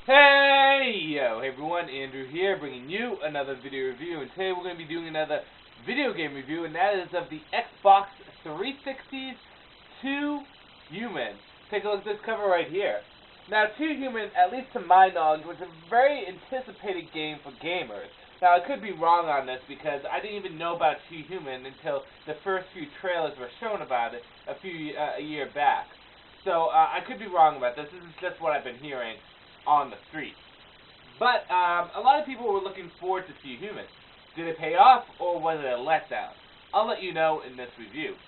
Hey everyone, Andrew here, bringing you another video review, and today we're going to be doing another video game review, and that is of the Xbox 360's Too Human. Take a look at this cover right here. Now, Too Human, at least to my knowledge, was a very anticipated game for gamers. Now, I could be wrong on this because I didn't even know about Too Human until the first few trailers were shown about it a year back. So, I could be wrong about this. This is just what I've been hearing on the street. But a lot of people were looking forward to Too Human. Did it pay off, or was it a letdown? I'll let you know in this review.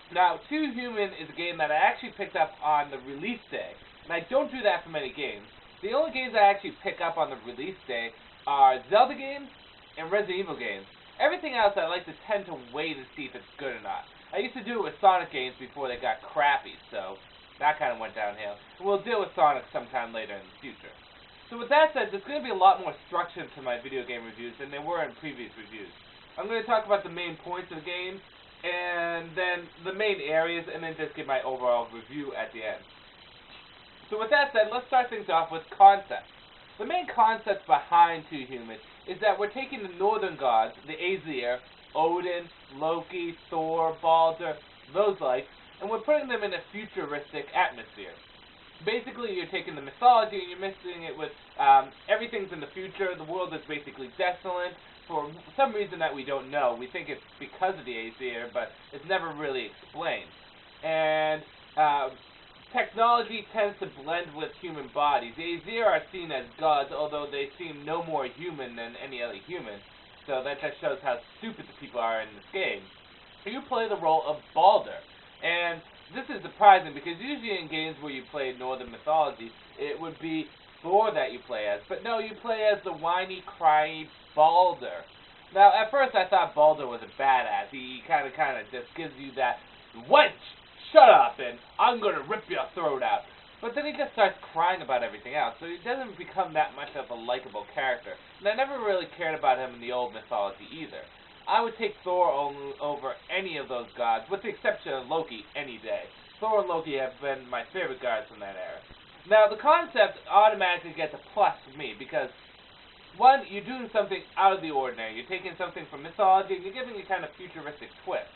Now, Too Human is a game that I actually picked up on the release day, and I don't do that for many games. The only games I actually pick up on the release day are Zelda games and Resident Evil games. Everything else I like to tend to wait and see if it's good or not. I used to do it with Sonic games before they got crappy, so that kind of went downhill. We'll deal with Sonic sometime later in the future. So with that said, there's going to be a lot more structure to my video game reviews than there were in previous reviews. I'm going to talk about the main points of the game, and then the main areas, and then just give my overall review at the end. So with that said, let's start things off with concepts. The main concept behind Too Human is that we're taking the northern gods, the Aesir, Odin, Loki, Thor, Balder, those like, and we're putting them in a futuristic atmosphere. Basically, you're taking the mythology and you're mixing it with everything's in the future. The world is basically desolate for some reason that we don't know. We think it's because of the Aesir, but it's never really explained. And technology tends to blend with human bodies. The Aesir are seen as gods, although they seem no more human than any other human. So that just shows how stupid the people are in this game. You play the role of Balder. And this is surprising because usually in games where you play Northern mythology, it would be Thor that you play as. But no, you play as the whiny, cryy Balder. Now, at first I thought Balder was a badass. He kind of just gives you that, wench, shut up, and I'm going to rip your throat out. But then he just starts crying about everything else, so he doesn't become that much of a likable character. And I never really cared about him in the old mythology either. I would take Thor over any of those gods, with the exception of Loki, any day. Thor and Loki have been my favorite gods from that era. Now, the concept automatically gets a plus for me, because, one, you're doing something out of the ordinary. You're taking something from mythology, and you're giving it kind of futuristic twist.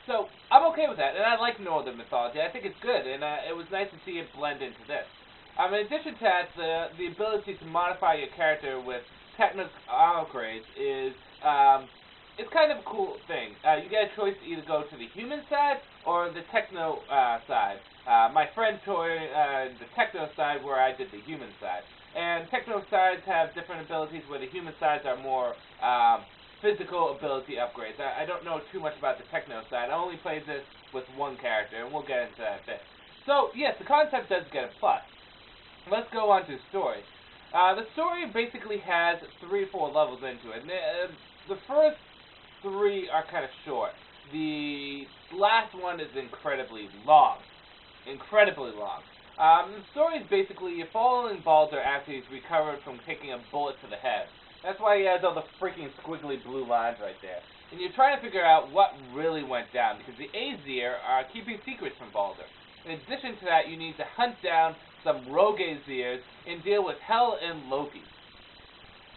So, I'm okay with that, and I like Northern mythology. I think it's good, and it was nice to see it blend into this. In addition to that, the ability to modify your character with techno upgrades is, it's kind of a cool thing. You get a choice to either go to the human side or the techno side. My friend chose the techno side, where I did the human side. And techno sides have different abilities, where the human sides are more physical ability upgrades. I don't know too much about the techno side. I only played this with one character, and we'll get into that a bit. So, yes, the concept does get a plus. Let's go on to the story. The story basically has 3 or 4 levels into it. The first 3 are kind of short. The last one is incredibly long. Incredibly long. The story is basically you're following Balder after he's recovered from taking a bullet to the head. That's why he has all the freaking squiggly blue lines right there. And you're trying to figure out what really went down, because the Aesir are keeping secrets from Balder. In addition to that, you need to hunt down some rogue Aesirs and deal with Hel and Loki.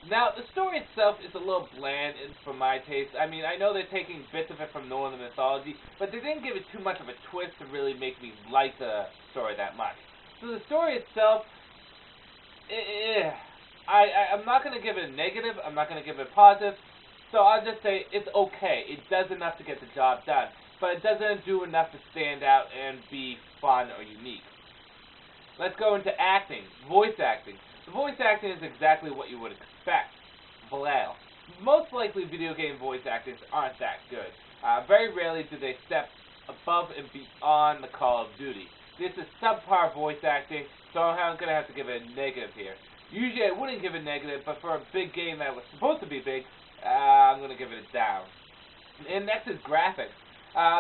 Now, the story itself is a little bland for my taste. I mean, I know they're taking bits of it from Northern mythology, but they didn't give it too much of a twist to really make me like the story that much. So the story itself, I'm not going to give it a negative, I'm not going to give it a positive, so I'll just say it's okay. It does enough to get the job done, but it doesn't do enough to stand out and be fun or unique. Let's go into acting, voice acting. The voice acting is exactly what you would expect. Well, most likely video game voice actors aren't that good. Very rarely do they step above and beyond the Call of Duty. This is subpar voice acting, so I'm going to have to give it a negative here. Usually I wouldn't give it a negative, but for a big game that was supposed to be big, I'm going to give it a down. And next is graphics.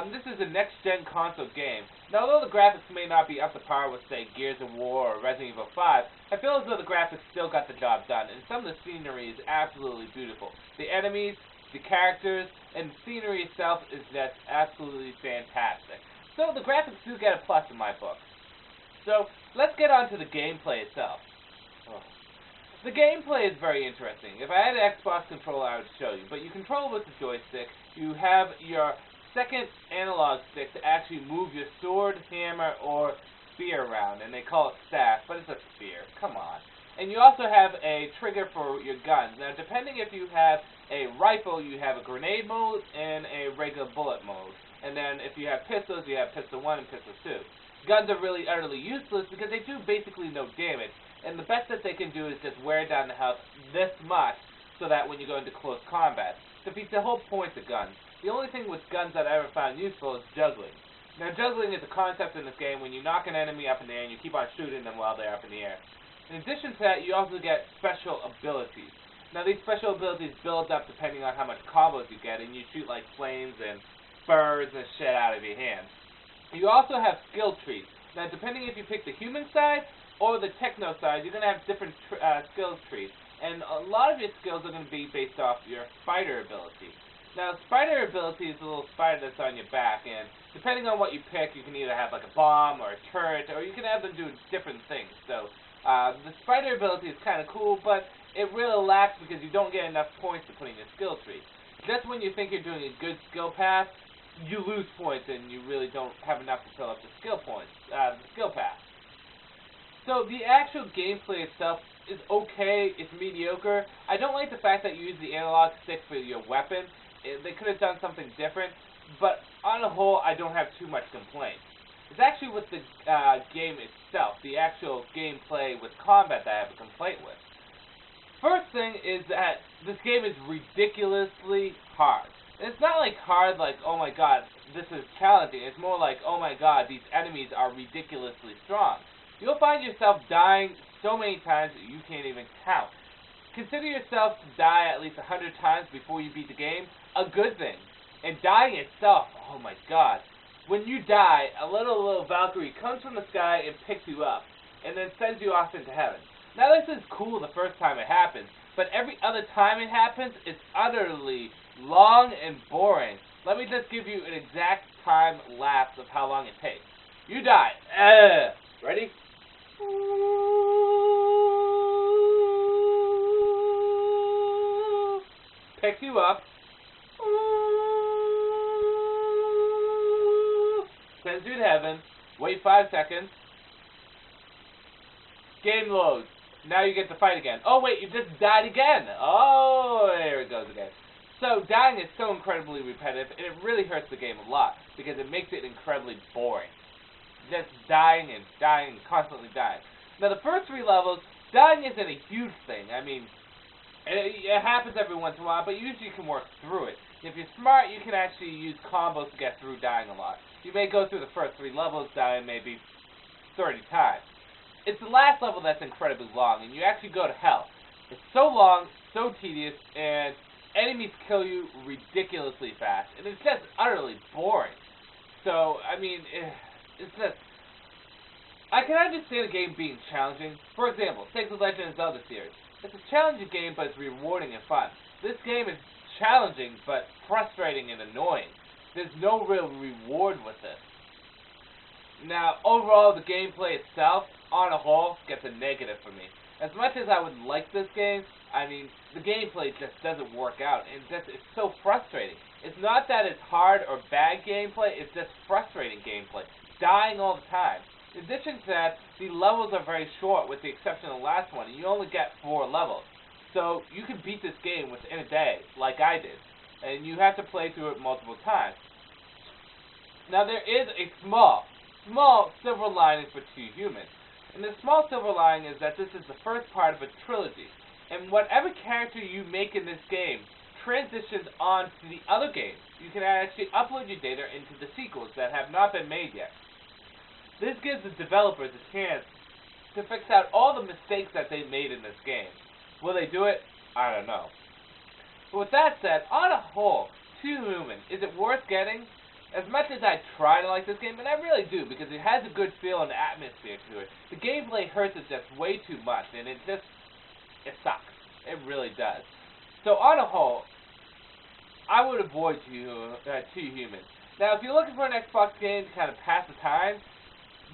This is a next-gen console game. Now, although the graphics may not be up to par with, say, Gears of War or Resident Evil 5, I feel as though the graphics still got the job done, and some of the scenery is absolutely beautiful. The enemies, the characters, and the scenery itself is just absolutely fantastic. So the graphics do get a plus in my book. So let's get on to the gameplay itself. Oh, The gameplay is very interesting. If I had an Xbox controller, I would show you. But you control with the joystick. You have your second analog stick to actually move your sword, hammer, or spear around. And they call it staff, but it's a spear. Come on. And you also have a trigger for your guns. Now, depending if you have a rifle, you have a grenade mode and a regular bullet mode. And then if you have pistols, you have pistol 1 and pistol 2. Guns are really utterly useless because they do basically no damage. And the best that they can do is just wear down the health this much so that when you go into close combat, defeats the whole point of guns. The only thing with guns that I ever found useful is juggling. Now, juggling is a concept in this game when you knock an enemy up in the air and you keep on shooting them while they're up in the air. In addition to that, you also get special abilities. Now, these special abilities build up depending on how much combos you get, and you shoot like flames and birds and shit out of your hand. You also have skill trees. Now, depending if you pick the human side or the techno side, you're going to have different skill trees. And a lot of your skills are going to be based off your spider ability. Now, spider ability is a little spider that's on your back, and depending on what you pick, you can either have like a bomb or a turret, or you can have them do different things. So, the spider ability is kind of cool, but it really lacks because you don't get enough points to put in your skill tree. Just when you think you're doing a good skill path, you lose points and you really don't have enough to fill up the skill path. So the actual gameplay itself is okay, it's mediocre. I don't like the fact that you use the analog stick for your weapon. They could have done something different, but on the whole, I don't have too much complaint. It's actually with the game itself, the actual gameplay with combat that I have a complaint with. First thing is that this game is ridiculously hard. And it's not like hard like, oh my god, this is challenging. It's more like, oh my god, these enemies are ridiculously strong. You'll find yourself dying so many times that you can't even count. Consider yourself to die at least 100 times before you beat the game a good thing. And dying itself, oh my god. When you die, a little Valkyrie comes from the sky and picks you up, and then sends you off into heaven. Now this is cool the first time it happens, but every other time it happens, it's utterly long and boring. Let me just give you an exact time lapse of how long it takes. You die. Ready? Picks you up. Sends you to heaven. Wait 5 seconds. Game loads. Now you get to fight again. Oh wait, you just died again. Oh, there it goes again. So dying is so incredibly repetitive, and it really hurts the game a lot, because it makes it incredibly boring. Just dying and dying and constantly dying. Now the first 3 levels, dying isn't a huge thing. I mean, it happens every once in a while, but usually you can work through it. If you're smart, you can actually use combos to get through dying a lot. You may go through the first 3 levels dying maybe 30 times. It's the last level that's incredibly long, and you actually go to hell. It's so long, so tedious, and enemies kill you ridiculously fast, and it's just utterly boring. So, I mean, it's just... I can understand a game being challenging. For example, take the Legend of Zelda series. It's a challenging game, but it's rewarding and fun. This game is challenging, but frustrating and annoying. There's no real reward with it. Now, overall, the gameplay itself, on a whole, gets a negative for me. As much as I would like this game, I mean, the gameplay just doesn't work out, and it's so frustrating. It's not that it's hard or bad gameplay, it's just frustrating gameplay. Dying all the time. In addition to that, the levels are very short, with the exception of the last one, and you only get 4 levels. So, you can beat this game within a day, like I did, and you have to play through it multiple times. Now, there is a small silver lining for Two Humans. And the small silver lining is that this is the first part of a trilogy. And whatever character you make in this game transitions on to the other games. You can actually upload your data into the sequels that have not been made yet. This gives the developers a chance to fix out all the mistakes that they made in this game. Will they do it? I don't know. But with that said, on a whole, Two Humans, is it worth getting? As much as I try to like this game, and I really do, because it has a good feel and atmosphere to it, the gameplay hurts it just way too much, and it sucks. It really does. So on a whole, I would avoid Two Humans. Now, if you're looking for an Xbox game to kind of pass the time,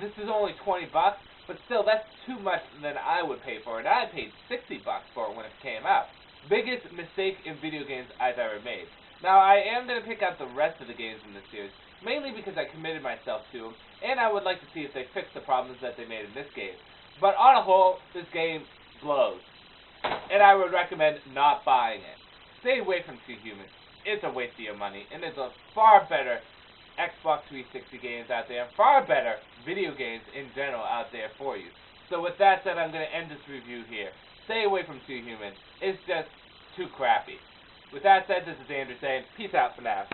this is only $20, but but still, that's too much than I would pay for it. I paid $60 for it when it came out. Biggest mistake in video games I've ever made. Now, I am going to pick out the rest of the games in this series, mainly because I committed myself to them, and I would like to see if they fix the problems that they made in this game. But on a whole, this game blows, and I would recommend not buying it. Stay away from Too Human. It's a waste of your money, and there's a far better Xbox 360 games out there, far better video games in general out there for you. So with that said, I'm going to end this review here. Stay away from Too Human. It's just too crappy. With that said, this is Andrew saying, peace out for now.